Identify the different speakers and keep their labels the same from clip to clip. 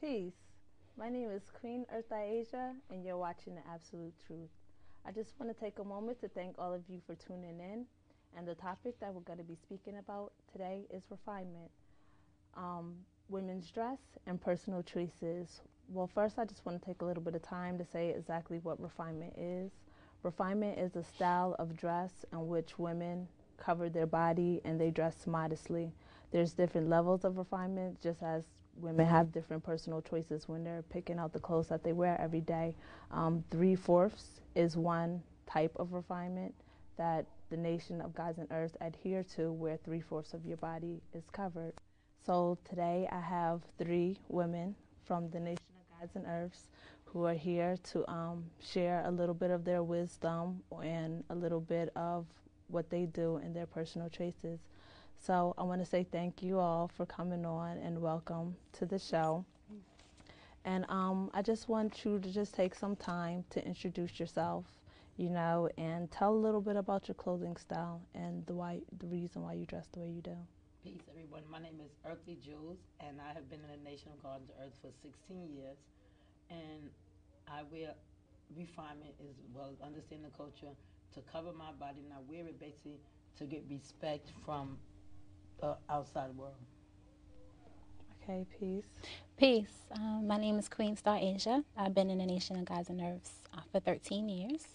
Speaker 1: Peace. My name is Queen Eartha Asia, and you're watching The Absolute Truth. I just want to take a moment to thank all of you for tuning in. And the topic that we're going to be speaking about today is refinement, um, women's dress, and personal choices. Well, first, I just want to take a little bit of time to say exactly what refinement is. Refinement is a style of dress in which women cover their body and they dress modestly. There's different levels of refinement, just as women have different personal choices when they're picking out the clothes that they wear every day. Three-fourths is one type of refinement that the nation of gods and earth adhere to, where three-fourths of your body is covered. So today I have three women from the nation of gods and earths who are here to share a little bit of their wisdom and a little bit of what they do in their personal choices. So I want to say thank you all for coming on and welcome to the show. And I just want you to just take some time to introduce yourself, and tell a little bit about your clothing style and the reason why you dress the way you do.
Speaker 2: Peace, everyone. My name is Earthly Jules, and I have been in the Nation of Gardens Earth for 16 years. And I wear refinement as well as understand the culture to cover my body, and I wear it basically to get respect from the outside world.
Speaker 1: Okay, peace.
Speaker 3: Peace. My name is Queen Star Asia. I've been in the Nation of Gods and Earths for 13 years.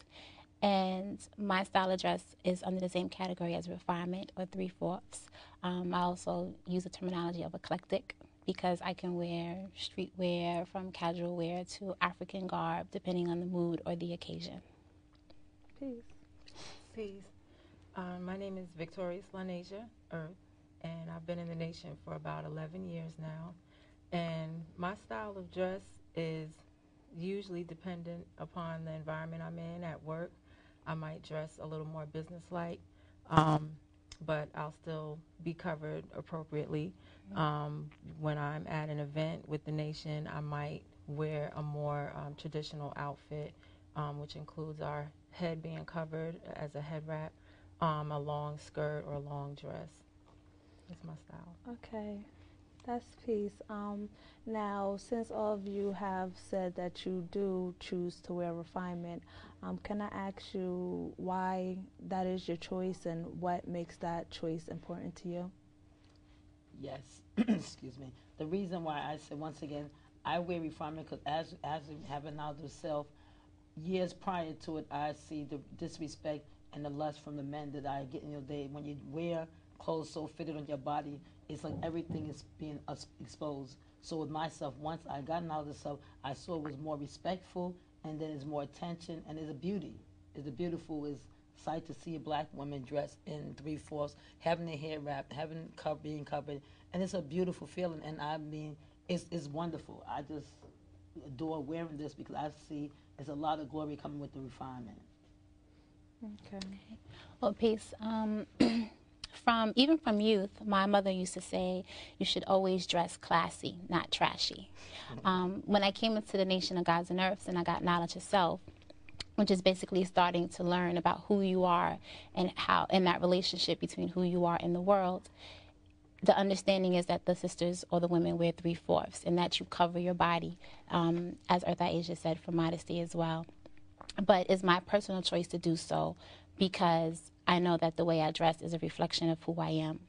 Speaker 3: And my style of dress is under the same category as refinement or three-fourths. I also use the terminology of eclectic because I can wear streetwear from casual wear to African garb depending on the mood or the occasion.
Speaker 1: Peace.
Speaker 4: Peace. My name is Victorious Lanasia Earth, and I've been in the nation for about 11 years now. And my style of dress is usually dependent upon the environment I'm in. At work, I might dress a little more businesslike, but I'll still be covered appropriately. When I'm at an event with the nation, I might wear a more traditional outfit, which includes our head being covered as a head wrap, a long skirt or a long dress. That's my style.
Speaker 1: Okay, that's peace. Now, since all of you have said that you do choose to wear refinement, can I ask you why that is your choice and what makes that choice important to you?
Speaker 2: Yes, excuse me. The reason why I said, once again, I wear refinement because as having knowledge of self, years prior to it, I see the disrespect and the lust from the men that I get in your day. When you wear clothes so fitted on your body, it's like everything is being exposed. So with myself, once I got knowledge of self, I saw it was more respectful, and then there's more attention, and there's a beauty. It's a beautiful sight to see a black woman dressed in three-fourths, having their hair wrapped, being covered, and it's a beautiful feeling. And I mean, it's wonderful. I just adore wearing this because I see there's a lot of glory coming with the refinement.
Speaker 1: Okay.
Speaker 3: Well, peace. Even from youth, my mother used to say, you should always dress classy, not trashy. When I came into the Nation of Gods and Earths and I got knowledge of self, which is basically starting to learn about who you are and how, in that relationship between who you are and the world, the understanding is that the sisters or the women wear three-fourths and that you cover your body, as Eartha Asia said, for modesty as well. But it's my personal choice to do so because I know that the way I dress is a reflection of who I am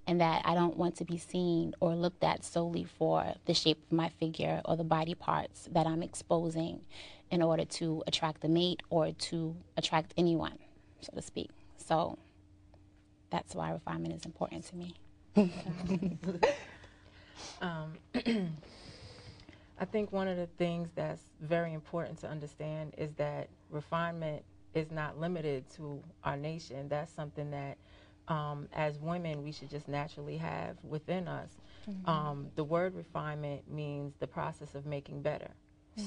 Speaker 3: and that I don't want to be seen or looked at solely for the shape of my figure or the body parts that I'm exposing in order to attract a mate or to attract anyone, so to speak. So that's why refinement is important to me.
Speaker 4: I think one of the things that's very important to understand is that refinement is not limited to our nation. That's something that as women we should just naturally have within us. The word refinement means the process of making better.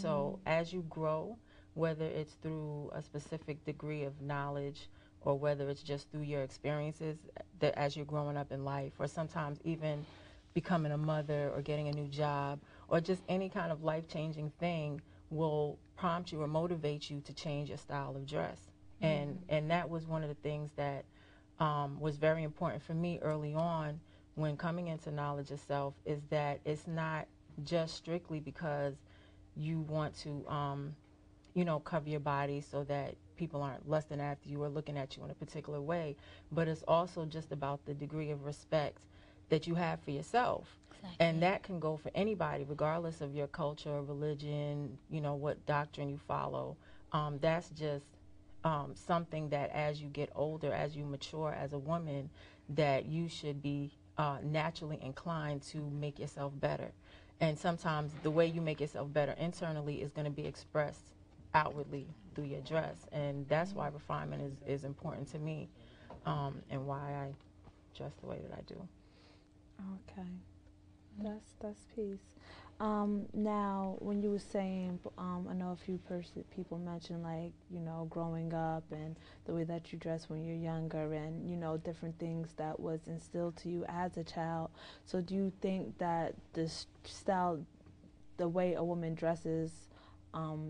Speaker 4: So as you grow, whether it's through a specific degree of knowledge or whether it's just through your experiences that as you're growing up in life, or sometimes even becoming a mother or getting a new job or just any kind of life-changing thing will prompt you or motivate you to change your style of dress. And that was one of the things that was very important for me early on when coming into knowledge of self, is that it's not just strictly because you want to, you know, cover your body so that people aren't lusting after you or looking at you in a particular way. But it's also just about the degree of respect that you have for yourself.
Speaker 3: Exactly.
Speaker 4: And that can go for anybody, regardless of your culture or religion, you know, what doctrine you follow. That's just something that as you get older, as you mature as a woman, that you should be naturally inclined to make yourself better. And sometimes the way you make yourself better internally is going to be expressed outwardly through your dress. And that's why refinement is important to me, and why I dress the way that I do.
Speaker 1: Okay, that's peace. Now, when you were saying, I know a few people mentioned, like, you know, growing up and the way that you dress when you're younger, and, you know, different things that was instilled to you as a child. So do you think that this style, the way a woman dresses,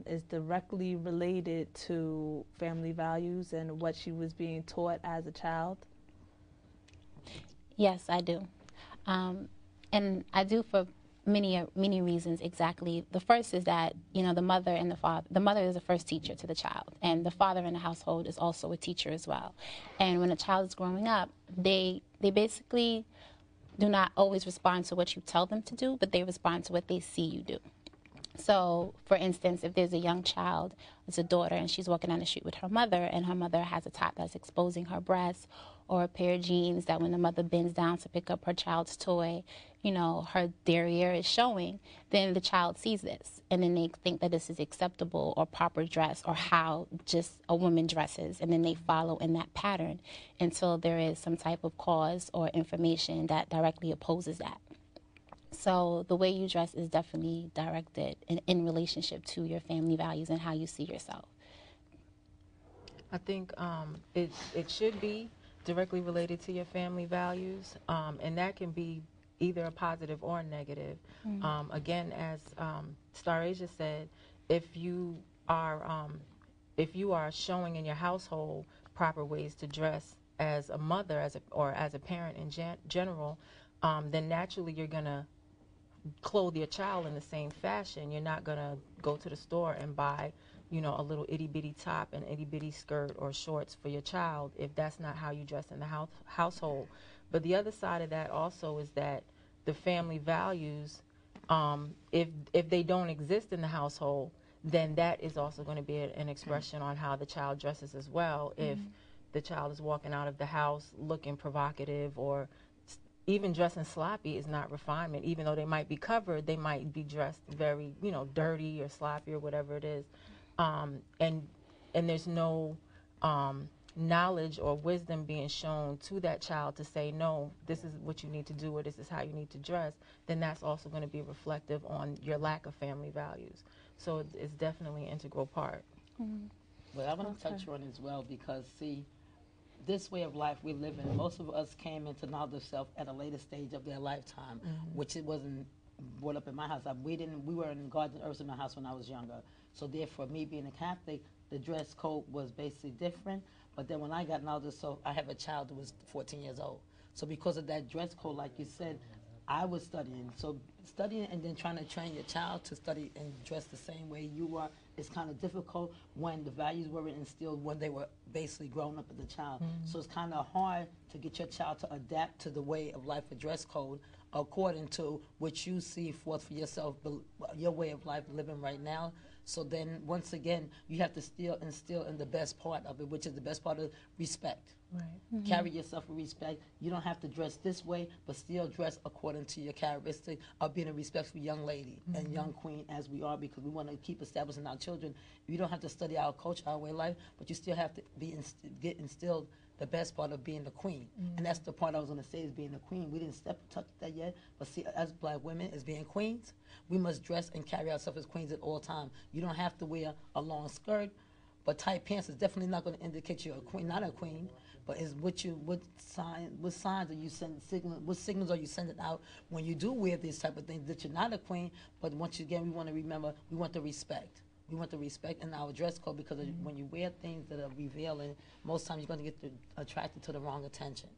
Speaker 1: is directly related to family values and what she was being taught as a child?
Speaker 3: Yes, I do. And I do for many reasons. Exactly. The first is that, you know, the mother and the father. The mother is the first teacher to the child, and the father in the household is also a teacher as well. And when a child is growing up, they basically do not always respond to what you tell them to do, but they respond to what they see you do. So, for instance, if there's a young child, it's a daughter, and she's walking down the street with her mother, and her mother has a top that's exposing her breasts, or a pair of jeans that when the mother bends down to pick up her child's toy, you know, her derriere is showing, then the child sees this, and then they think that this is acceptable or proper dress or how just a woman dresses, and then they follow in that pattern until there is some type of cause or information that directly opposes that. So the way you dress is definitely directed in relationship to your family values and how you see yourself.
Speaker 4: I think it should be directly related to your family values, and that can be either a positive or a negative. Again, as Star Asia said, if you are showing in your household proper ways to dress as a mother, or as a parent in general, then naturally you're gonna clothe your child in the same fashion. You're not going to go to the store and buy, you know, a little itty bitty top and itty bitty skirt or shorts for your child if that's not how you dress in the household. But the other side of that also is that the family values, if they don't exist in the household, then that is also going to be an expression on how the child dresses as well. If the child is walking out of the house looking provocative, or even dressing sloppy is not refinement. Even though they might be covered, they might be dressed very, you know, dirty or sloppy or whatever it is. And there's no knowledge or wisdom being shown to that child to say, no, this is what you need to do, or this is how you need to dress. Then that's also going to be reflective on your lack of family values. So it's definitely an integral part.
Speaker 2: Well, I want to touch on as well, because, see, this way of life we live in, most of us came into knowledge of self at a later stage of their lifetime, which it wasn't brought up in my house. We were in Garden Earth in my house when I was younger. So therefore, me being a Catholic, the dress code was basically different. But then when I got knowledge of self, I have a child who was 14 years old. So because of that dress code, like you said, I was studying. So studying and then trying to train your child to study and dress the same way you are is kind of difficult when the values were instilled when they were basically growing up as a child. So it's kind of hard to get your child to adapt to the way of life, a dress code, according to what you see forth for yourself, your way of life living right now. So then, once again, you have to still instill in the best part of it, which is the best part of respect.
Speaker 4: Right.
Speaker 2: Carry yourself with respect. You don't have to dress this way, but still dress according to your characteristic of being a respectful young lady and young queen as we are, because we want to keep establishing our children. You don't have to study our culture, our way of life, but you still have to get instilled the best part of being the queen. And that's the part I was going to say, is being the queen. We didn't touch that yet, but see, as black women, as being queens, we must dress and carry ourselves as queens at all times. You don't have to wear a long skirt, but tight pants is definitely not going to indicate you're a queen, not a queen. But is what signs are you sending? What signals are you sending out when you do wear these type of things that you're not a queen? But once again, we want to remember, we want the respect. We want the respect in our dress code because when you wear things that are revealing, most times you're going to get attracted to the wrong attention.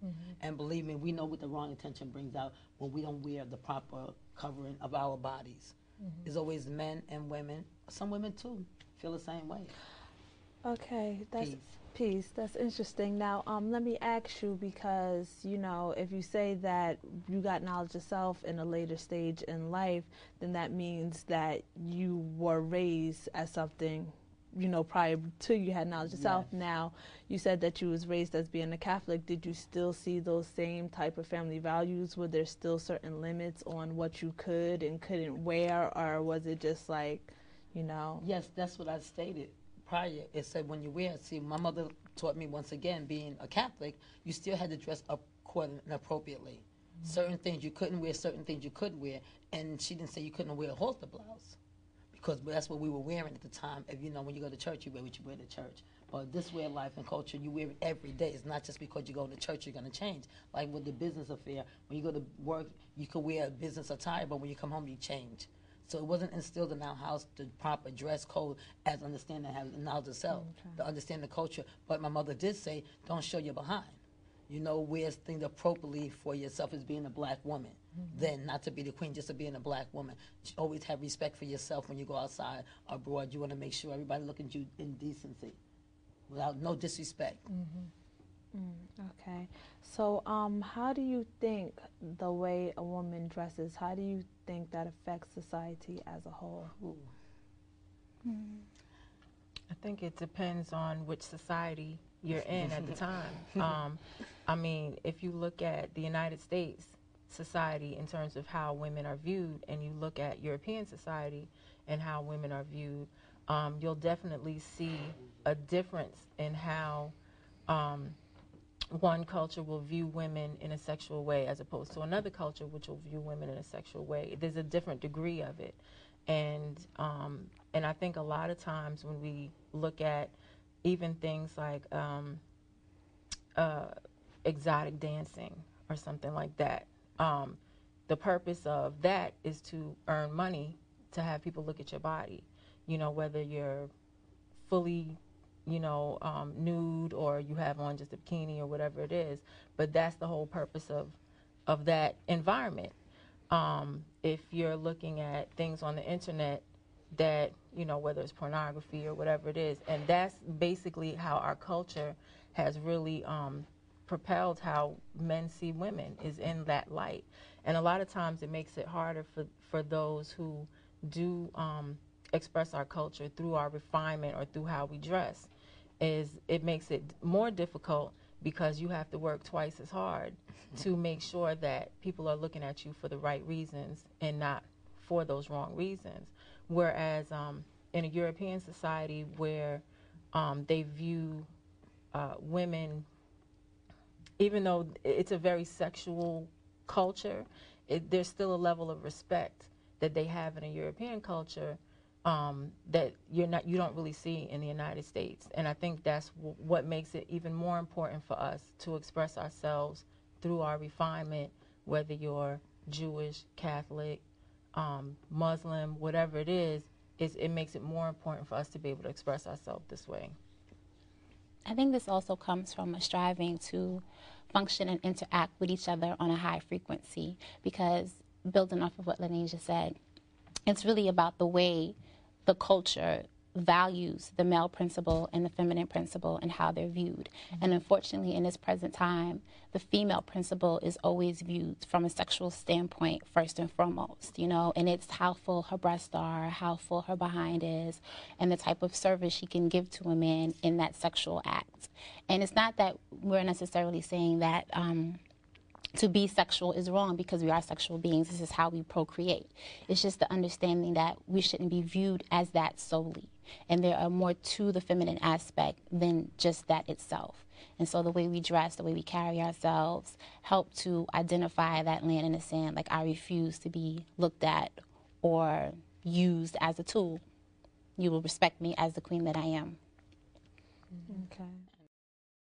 Speaker 2: And believe me, we know what the wrong attention brings out when we don't wear the proper covering of our bodies. It's always men and women. Some women, too, feel the same way.
Speaker 1: Okay, that's
Speaker 2: Peace.
Speaker 1: peace. That's interesting. Now, let me ask you, because you know, if you say that you got knowledge of self in a later stage in life, then that means that you were raised as something, you know, prior to you had knowledge of self.
Speaker 2: Yes.
Speaker 1: Now, you said that you was raised as being a Catholic. Did you still see those same type of family values? Were there still certain limits on what you could and couldn't wear, or was it just like, you know?
Speaker 2: Yes, that's what I stated prior. It said when you wear, see, my mother taught me, once again, being a Catholic, you still had to dress up accordingly and appropriately. Certain things you couldn't wear, certain things you could wear, and she didn't say you couldn't wear a halter blouse because that's what we were wearing at the time. If you know, when you go to church, you wear what you wear to church. But this way of life and culture, you wear it every day. It's not just because you go to church you're going to change. Like with the business affair, when you go to work, you could wear a business attire, but when you come home, you change. So it wasn't instilled in our house the proper dress code as understanding how knowledge of self, to understand the culture. But my mother did say, don't show your behind. You know, wear things appropriately for yourself as being a black woman. Then, not to be the queen, just to being a black woman. Always have respect for yourself when you go outside or abroad. You want to make sure everybody look at you in decency, without no disrespect.
Speaker 1: Okay. So, how do you think the way a woman dresses, how do you think that affects society as a whole?
Speaker 4: I think it depends on which society you're in at the time. I mean, if you look at the United States society in terms of how women are viewed, and you look at European society and how women are viewed, you'll definitely see a difference in how one culture will view women in a sexual way as opposed to another culture which will view women in a sexual way. There's a different degree of it. And I think a lot of times when we look at even things like exotic dancing or something like that, the purpose of that is to earn money to have people look at your body. You know, whether you're fully, you know, nude or you have on just a bikini or whatever it is. But that's the whole purpose of that environment. If you're looking at things on the internet that, you know, whether it's pornography or whatever it is, and that's basically how our culture has really propelled how men see women, is in that light. And a lot of times it makes it harder for those who do express our culture through our refinement or through how we dress. It makes it more difficult because you have to work twice as hard to make sure that people are looking at you for the right reasons and not for those wrong reasons. Whereas in a European society where they view women, even though it's a very sexual culture, there's still a level of respect that they have in a European culture that you don't really see in the United States. And I think that's what makes it even more important for us to express ourselves through our refinement, whether you're Jewish, Catholic, Muslim, whatever it is, it makes it more important for us to be able to express ourselves this way.
Speaker 3: I think this also comes from a striving to function and interact with each other on a high frequency, because building off of what Lanesia said, it's really about the way the culture values the male principle and the feminine principle and how they're viewed. And unfortunately, in this present time, the female principle is always viewed from a sexual standpoint first and foremost, you know, and it's how full her breasts are, how full her behind is, and the type of service she can give to a man in that sexual act. And it's not that we're necessarily saying that to be sexual is wrong, because we are sexual beings. This is how we procreate. It's just the understanding that we shouldn't be viewed as that solely. And there are more to the feminine aspect than just that itself. And so the way we dress, the way we carry ourselves, help to identify that land in the sand. Like, I refuse to be looked at or used as a tool. You will respect me as the queen that I am.
Speaker 1: Okay.